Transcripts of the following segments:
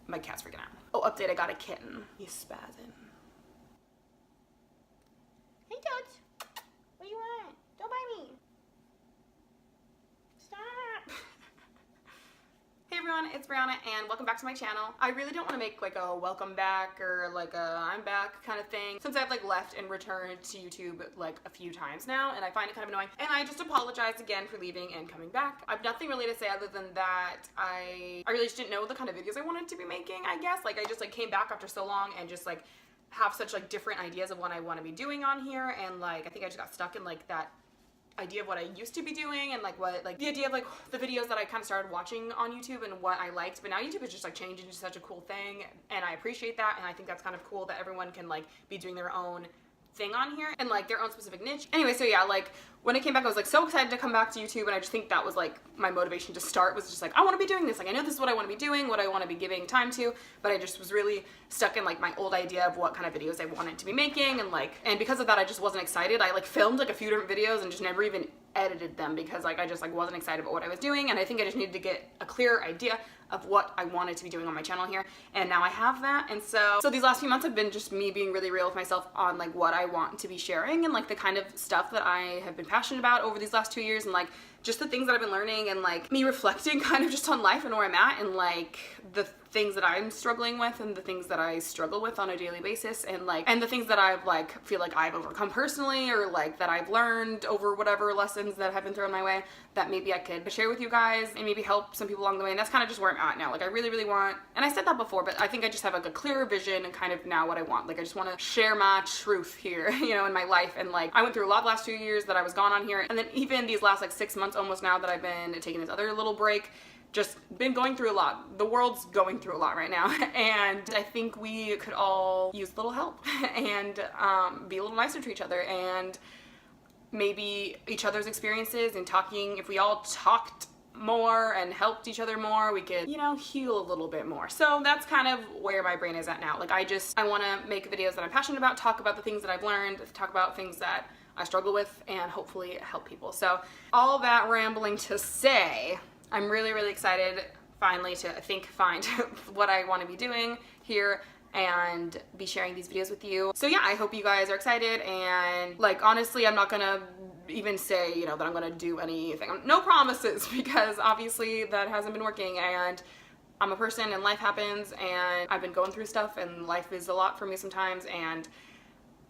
My cat's freaking out. Oh, update, I got a kitten. He's spazzing. Hey, Toads. What do you want? Don't bite me. Stop. Hey everyone, it's Brianna and welcome back to my channel. I really don't want to make like a welcome back or like a I'm back kind of thing since I've like left and returned to YouTube like a few times now, and I find it kind of annoying, and I just apologize again for leaving and coming back. I've nothing really to say other than that I really just didn't know the kind of videos I wanted to be making, I guess. Like I just like came back after so long and just like have such like different ideas of what I want to be doing on here, and like I think I just got stuck in like that idea of what I used to be doing and like what like the idea of like the videos that I kind of started watching on YouTube and what I liked. But now YouTube is just like changing into such a cool thing, and I appreciate that, and I think that's kind of cool that everyone can like be doing their own thing on here and like their own specific niche. Anyway, so yeah, like when I came back I was like so excited to come back to YouTube, and I just think that was like my motivation to start, was just like I want to be doing this. Like I know this is what I want to be doing, what I want to be giving time to, but I just was really stuck in like my old idea of what kind of videos I wanted to be making, and because of that I just wasn't excited. I like filmed like a few different videos and just never even edited them because like I just like wasn't excited about what I was doing, and I think I just needed to get a clearer idea of what I wanted to be doing on my channel here, and now I have that. And so these last few months have been just me being really real with myself on like what I want to be sharing and like the kind of stuff that I have been passionate about over these last 2 years, and like just the things that I've been learning, and like me reflecting kind of just on life and where I'm at, and like the things that I'm struggling with and the things that I struggle with on a daily basis, and the things that I've like feel like I've overcome personally, or like that I've learned over whatever lessons that have been thrown my way that maybe I could share with you guys and maybe help some people along the way. And that's kind of just where I'm at now. Like I really want, and I said that before, but I think I just have like a clearer vision and kind of now what I want. Like I just want to share my truth here, you know, in my life. And like I went through a lot the last 2 years that I was gone on here, and then even these last like 6 months almost now that I've been taking this other little break, just been going through a lot. The world's going through a lot right now, and I think we could all use a little help and be a little nicer to each other, and maybe each other's experiences, and talking, if we all talked more and helped each other more, we could, you know, heal a little bit more. So that's kind of where my brain is at now. Like I want to make videos that I'm passionate about, talk about the things that I've learned, talk about things that I struggle with, and hopefully help people. So all that rambling to say, I'm really excited finally to, I think, find what I want to be doing here and be sharing these videos with you. So yeah, I hope you guys are excited, and like honestly I'm not gonna even say, you know, that I'm gonna do anything. No promises, because obviously that hasn't been working, and I'm a person and life happens, and I've been going through stuff, and life is a lot for me sometimes, and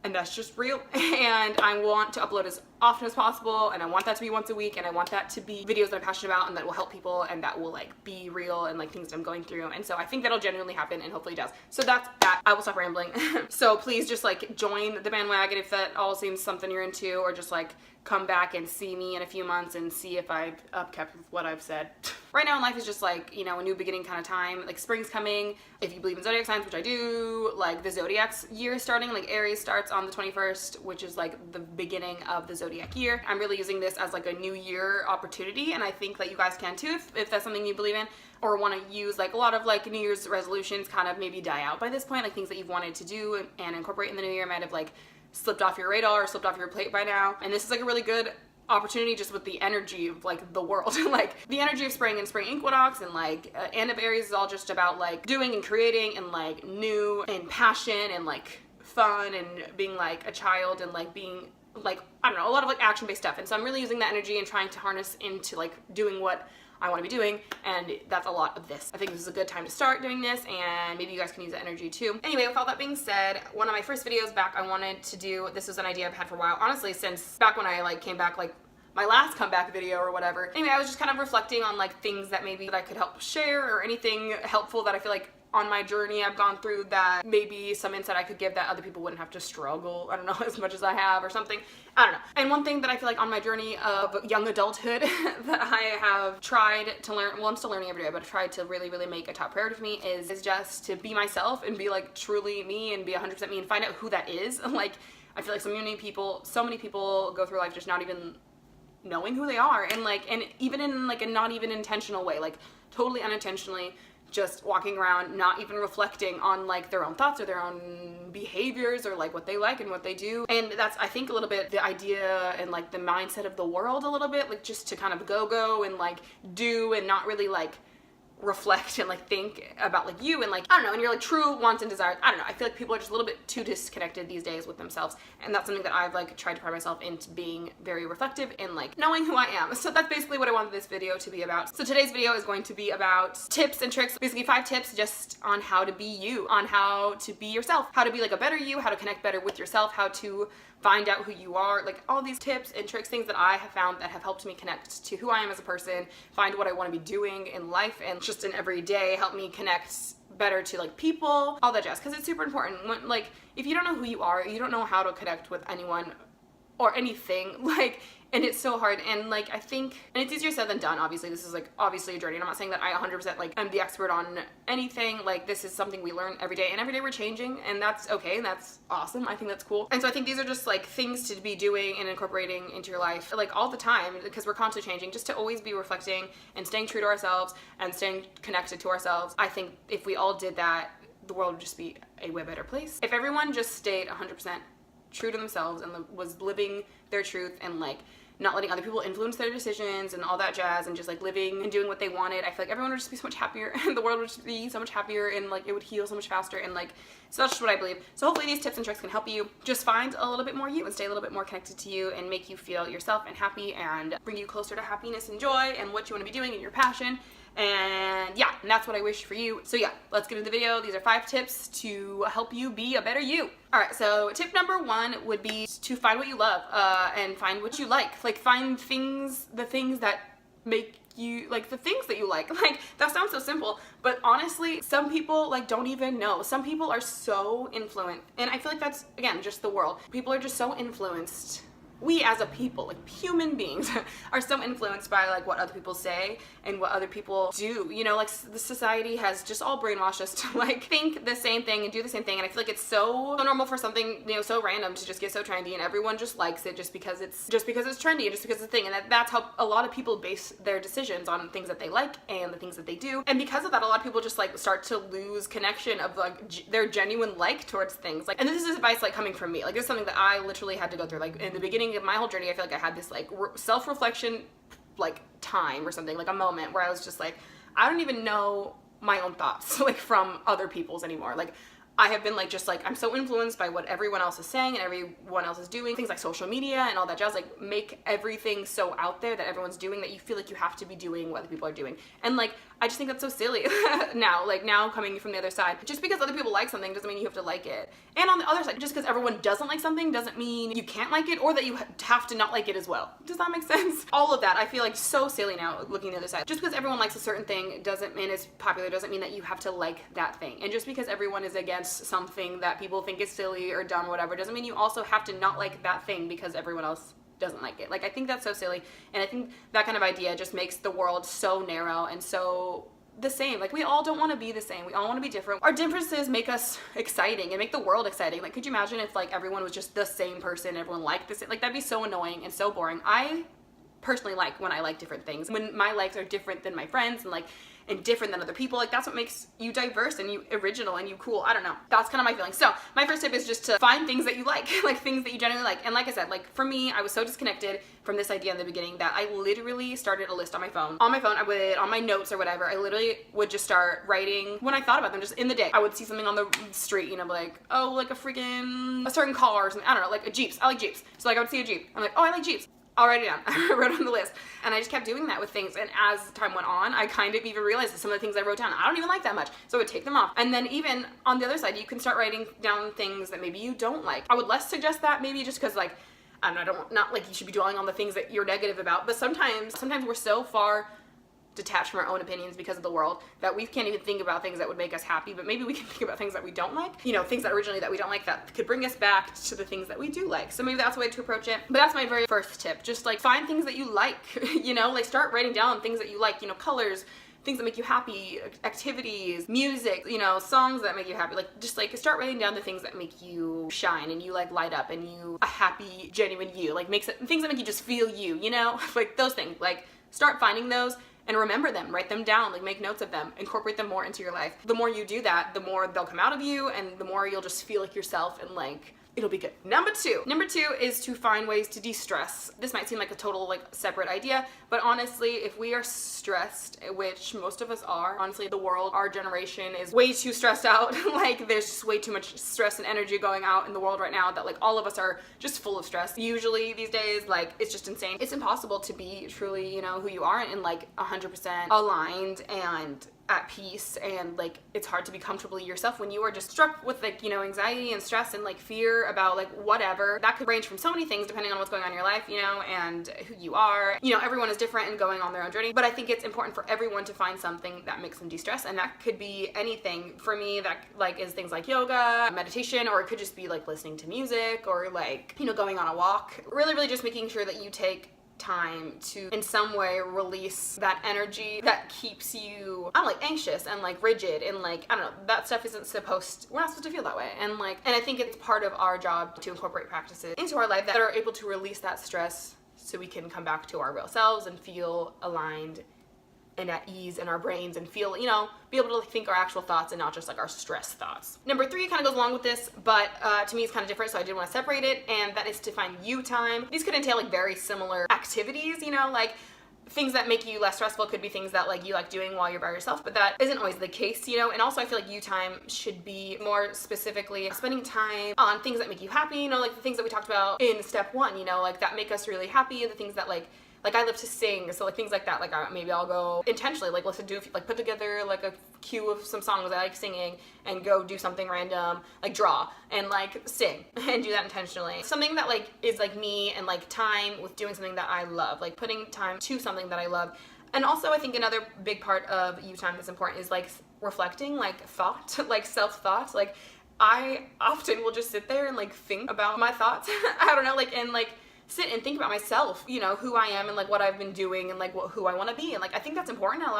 that's just real. And I want to upload as often as possible, and I want that to be once a week, and I want that to be videos that I'm passionate about and that will help people and that will like be real and like things that I'm going through. And so I think that'll genuinely happen, and hopefully it does. So that's that. I will stop rambling. So please just like join the bandwagon if that all seems something you're into, or just like come back and see me in a few months and see if I've upkept what I've said. Right now in life is just like, you know, a new beginning kind of time. Like spring's coming. If you believe in zodiac signs, which I do, like the zodiac's year is starting. Like Aries starts on the 21st, which is like the beginning of the zodiac year. I'm really using this as like a new year opportunity, and I think that you guys can too if that's something you believe in, or want to use. Like a lot of like New Year's resolutions kind of maybe die out by this point, like things that you've wanted to do and incorporate in the new year might have like slipped off your radar or slipped off your plate by now. And this is like a really good opportunity just with the energy of like the world. Like the energy of spring and spring equinox, and like end of Aries is all just about like doing and creating and like new and passion and like fun and being like a child and like being like, I don't know, a lot of like action-based stuff. And so I'm really using that energy and trying to harness into like doing what I want to be doing, and that's a lot of this. I think this is a good time to start doing this, and maybe you guys can use that energy too. Anyway, with all that being said, one of my first videos back I wanted to do, this was an idea I've had for a while, honestly, since back when I like came back, like my last comeback video or whatever. Anyway, I was just kind of reflecting on like things that maybe that I could help share, or anything helpful that I feel like on my journey I've gone through, that maybe some insight I could give that other people wouldn't have to struggle, I don't know, as much as I have or something. I don't know. And one thing that I feel like on my journey of young adulthood that I have tried to learn, well, I'm still learning every day, but I've tried to really make a top priority for me is just to be myself and be like truly me and be 100% me and find out who that is. Like I feel like so many people go through life just not even knowing who they are, and like, and even in like a not even intentional way, like totally unintentionally just walking around not even reflecting on like their own thoughts or their own behaviors or like what they like and what they do. And that's, I think, a little bit the idea and like the mindset of the world a little bit, like just to kind of go and like do and not really like reflect and like think about like you and like, I don't know, and your like true wants and desires. I don't know, I feel like people are just a little bit too disconnected these days with themselves, and that's something that I've like tried to pride myself into being very reflective in, like knowing who I am. So that's basically what I wanted this video to be about. So today's video is going to be about tips and tricks, basically 5 tips just on how to be you, on how to be yourself, how to be like a better you, how to connect better with yourself, how to find out who you are, like all these tips and tricks, things that I have found that have helped me connect to who I am as a person, find what I want to be doing in life and just in every day, help me connect better to like people, all that jazz, because it's super important. When like, if you don't know who you are, you don't know how to connect with anyone or anything, like, and it's so hard. And like, I think, and it's easier said than done, obviously. This is like obviously a journey, and I'm not saying that I 100% like am the expert on anything. Like, this is something we learn every day, and every day we're changing, and that's okay, and that's awesome. I think that's cool. And so I think these are just like things to be doing and incorporating into your life like all the time, because we're constantly changing, just to always be reflecting and staying true to ourselves and staying connected to ourselves. I think if we all did that, the world would just be a way better place. If everyone just stayed 100% true to themselves and was living their truth and like not letting other people influence their decisions and all that jazz, and just like living and doing what they wanted, I feel like everyone would just be so much happier, and the world would just be so much happier, and like it would heal so much faster, and like, so that's just what I believe. So hopefully these tips and tricks can help you just find a little bit more you and stay a little bit more connected to you and make you feel yourself and happy and bring you closer to happiness and joy and what you want to be doing and your passion. And yeah, and that's what I wish for you. So yeah, let's get into the video. These are 5 tips to help you be a better you. All right, so tip number 1 would be to find what you love and find what you like. Like, find the things that make you, like the things that you like. Like, that sounds so simple, but honestly, some people like don't even know. Some people are so influenced, and I feel like that's, again, just the world. People are just so influenced. We as a people, like human beings, are so influenced by like what other people say and what other people do. You know, like the society has just all brainwashed us to like think the same thing and do the same thing. And I feel like it's so normal for something, you know, so random to just get so trendy, and everyone just likes it just because it's trendy and just because it's a thing. And that's how a lot of people base their decisions, on things that they like and the things that they do. And because of that, a lot of people just like start to lose connection of like their genuine like towards things. Like, and this is advice like coming from me. Like, this is something that I literally had to go through. Like, in the beginning of my whole journey, I feel like I had this like self-reflection like time or something, like a moment where I was just like, I don't even know my own thoughts like from other people's anymore. Like, I have been like, just like, I'm so influenced by what everyone else is saying and everyone else is doing. Things like social media and all that jazz, like, make everything so out there that everyone's doing that you feel like you have to be doing what other people are doing. And like, I just think that's so silly now, like now coming from the other side. Just because other people like something doesn't mean you have to like it. And on the other side, just because everyone doesn't like something doesn't mean you can't like it, or that you have to not like it as well. Does that make sense? All of that, I feel like so silly now looking at the other side. Just because everyone likes a certain thing doesn't mean it's popular, doesn't mean that you have to like that thing. And just because everyone is against something that people think is silly or dumb or whatever, doesn't mean you also have to not like that thing because everyone else doesn't like it. Like, I think that's so silly, and I think that kind of idea just makes the world so narrow and so the same. Like, we all don't want to be the same. We all want to be different. Our differences make us exciting and make the world exciting. Like, could you imagine if like everyone was just the same person, everyone liked the same? Like, that'd be so annoying and so boring. I personally like when I like different things, when my likes are different than my friends and like, and different than other people. Like, that's what makes you diverse and you original and you cool. I don't know. That's kind of my feeling. So my first tip is just to find things that you like, like things that you genuinely like. And like I said, like for me, I was so disconnected from this idea in the beginning that I literally started a list on my phone. On my phone, I would, on my notes or whatever, I literally would just start writing when I thought about them, just in the day. I would see something on the street, you know, like, oh, like a certain car or something. I don't know, like a Jeeps. I like Jeeps. So like I would see a Jeep. I'm like, oh, I like Jeeps. I'll write it down. I wrote it on the list, and I just kept doing that with things. And as time went on, I kind of even realized that some of the things I wrote down, I don't even like that much. So I would take them off. And then even on the other side, you can start writing down things that maybe you don't like. I would less suggest that, maybe just because like, not like you should be dwelling on the things that you're negative about, but sometimes we're so far detached from our own opinions because of the world that we can't even think about things that would make us happy, but maybe we can think about things that we don't like, you know, things that originally that we don't like that could bring us back to the things that we do like. So maybe that's a way to approach it. But that's my very first tip. Just like find things that you like, you know, like start writing down things that you like, you know, colors, things that make you happy, activities, music, you know, songs that make you happy. Like, just like start writing down the things that make you shine and you like light up and you a happy, genuine you, like makes it things that make you just feel you know, like those things. Like, start finding those and remember them, write them down, like make notes of them, incorporate them more into your life. The more you do that, the more they'll come out of you, and the more you'll just feel like yourself, and like it'll be good. Number two is to find ways to de-stress. This might seem like a total like separate idea, but honestly, if we are stressed, which most of us are, honestly, the world, our generation is way too stressed out. Like there's just way too much stress and energy going out in the world right now that like all of us are just full of stress. Usually these days, like it's just insane. It's impossible to be truly, you know, who you are and like 100% aligned and at peace, and like it's hard to be comfortably yourself when you are just struck with like, you know, anxiety and stress and like fear about like whatever. That could range from so many things depending on what's going on in your life, you know, and who you are. You know, everyone is different and going on their own journey, but I think it's important for everyone to find something that makes them de-stress, and that could be anything. For me, that like is things like yoga, meditation, or it could just be like listening to music or like, you know, going on a walk. Really just making sure that you take time to in some way release that energy that keeps you, I don't know, like anxious and like rigid and like, I don't know, that stuff isn't supposed, we're not supposed to feel that way. And like, and I think it's part of our job to incorporate practices into our life that are able to release that stress so we can come back to our real selves and feel aligned and at ease in our brains and feel, you know, be able to like think our actual thoughts and not just like our stress thoughts. Number three kind of goes along with this, but to me it's kind of different, so I did want to separate it, and that is to find you time. These could entail like very similar activities, you know, like things that make you less stressful could be things that like you like doing while you're by yourself, but that isn't always the case, you know. And also I feel like you time should be more specifically spending time on things that make you happy, you know, like the things that we talked about in step one, you know, like that make us really happy, the things that like I love to sing, so like things like that, like maybe I'll go intentionally like listen to, like put together like a queue of some songs I like singing and go do something random, like draw and like sing and do that intentionally. Something that like is like me and like time with doing something that I love, like putting time to something that I love. And also I think another big part of you time that's important is like reflecting, like thought, like self-thought. Like I often will just sit there and like think about my thoughts. I don't know, like, and like sit and think about myself, you know, who I am and like what I've been doing and like who I want to be. And like I think that's important, and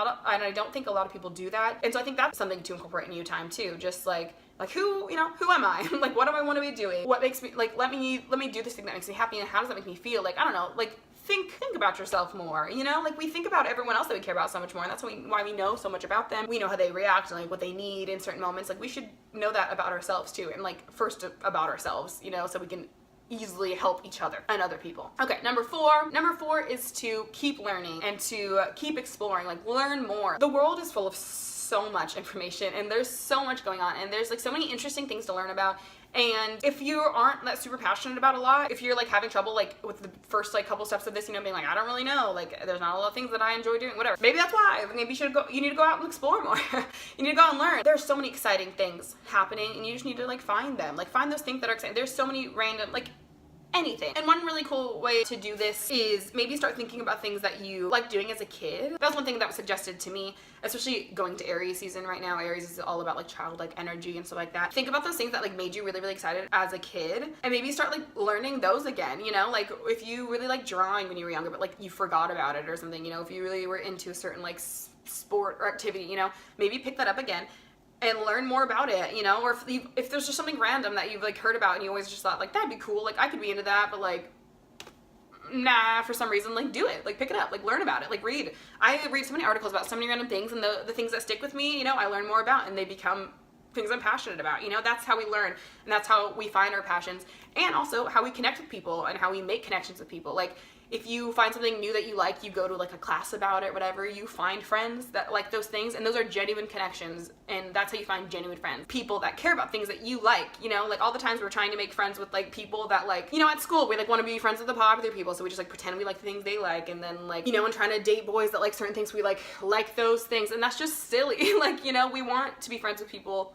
I don't think a lot of people do that. And so I think that's something to incorporate in you time too. Just like who, you know, who am I? Like what do I want to be doing? What makes me like, let me do this thing that makes me happy, and how does that make me feel? Like, I don't know, like think about yourself more, you know. Like we think about everyone else that we care about so much more, and that's why we know so much about them. We know how they react and like what they need in certain moments. Like we should know that about ourselves too, and like first about ourselves, you know, so we can easily help each other and other people. Okay, number four is to keep learning and to keep exploring, like learn more. The world is full of so much information, and there's so much going on, and there's like so many interesting things to learn about. And if you aren't that super passionate about a lot, if you're like having trouble like with the first like couple steps of this, you know, being like, I don't really know, like there's not a lot of things that I enjoy doing, whatever. Maybe that's why. Maybe you need to go out and explore more. You need to go out and learn. There's so many exciting things happening, and you just need to like find them. Like find those things that are exciting. There's so many random, like anything. And one really cool way to do this is maybe start thinking about things that you like doing as a kid. That's one thing that was suggested to me, especially going to Aries season right now. Aries is all about like childlike energy and stuff like that. Think about those things that like made you really excited as a kid, and maybe start like learning those again, you know. Like if you really like drawing when you were younger but like you forgot about it or something, you know, if you really were into a certain like sport or activity, you know, maybe pick that up again and learn more about it, you know. Or if there's just something random that you've like heard about and you always just thought like that'd be cool, like I could be into that, but like nah, for some reason, like do it, like pick it up, like learn about it, like read. I read so many articles about so many random things, and the things that stick with me, you know, I learn more about, and they become things I'm passionate about, you know. That's how we learn, and that's how we find our passions, and also how we connect with people and how we make connections with people. Like if you find something new that you like, you go to like a class about it, whatever, you find friends that like those things, and those are genuine connections, and that's how you find genuine friends. People that care about things that you like, you know. Like all the times we're trying to make friends with like people that like, you know, at school we like want to be friends with the popular people, so we just like pretend we like the things they like, and then like, you know, and trying to date boys that like certain things, we like those things, and that's just silly. Like, you know, we want to be friends with people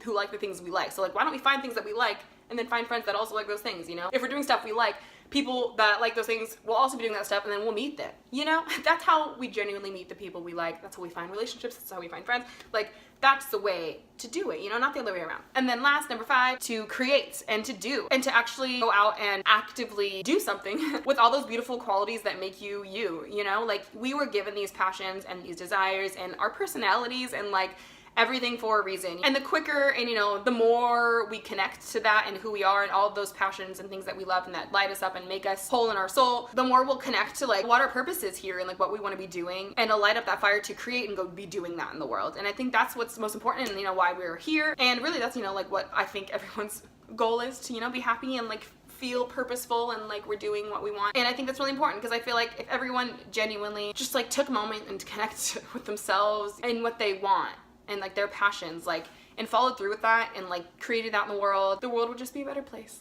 who like the things we like. So like, why don't we find things that we like and then find friends that also like those things, you know? If we're doing stuff we like, people that like those things will also be doing that stuff, and then we'll meet them, you know? That's how we genuinely meet the people we like. That's how we find relationships. That's how we find friends. Like that's the way to do it, you know, not the other way around. And then last, number 5, to create and to do, and to actually go out and actively do something with all those beautiful qualities that make you, you know? Like we were given these passions and these desires and our personalities and like everything for a reason. And the quicker and, you know, the more we connect to that and who we are and all of those passions and things that we love and that light us up and make us whole in our soul, the more we'll connect to like what our purpose is here and like what we want to be doing, and to light up that fire to create and go be doing that in the world. And I think that's what's most important, and, you know, why we're here. And really that's, you know, like what I think everyone's goal is, to, you know, be happy and like feel purposeful and like we're doing what we want. And I think that's really important, because I feel like if everyone genuinely just like took a moment and to connect with themselves and what they want and like their passions, like, and followed through with that and like created that in the world would just be a better place.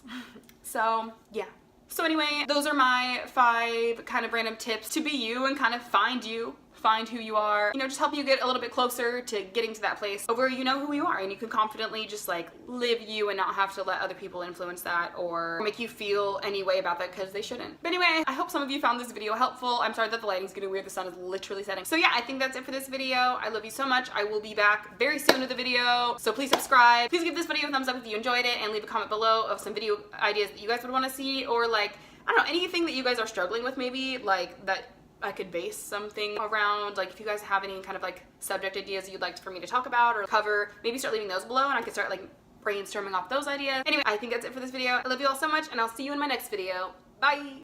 So yeah. So anyway, those are my 5 kind of random tips to be you and kind of find who you are, you know, just help you get a little bit closer to getting to that place where you know who you are and you can confidently just like live you and not have to let other people influence that or make you feel any way about that, because they shouldn't. But anyway, I hope some of you found this video helpful. I'm sorry that the lighting's getting weird. The sun is literally setting. So yeah, I think that's it for this video. I love you so much. I will be back very soon with a video, so please subscribe. Please give this video a thumbs up if you enjoyed it, and leave a comment below of some video ideas that you guys would want to see, or like, I don't know, anything that you guys are struggling with, maybe like that I could base something around. Like if you guys have any kind of like subject ideas you'd like for me to talk about or cover, maybe start leaving those below and I could start like brainstorming off those ideas. Anyway, I think that's it for this video. I love you all so much, and I'll see you in my next video. Bye!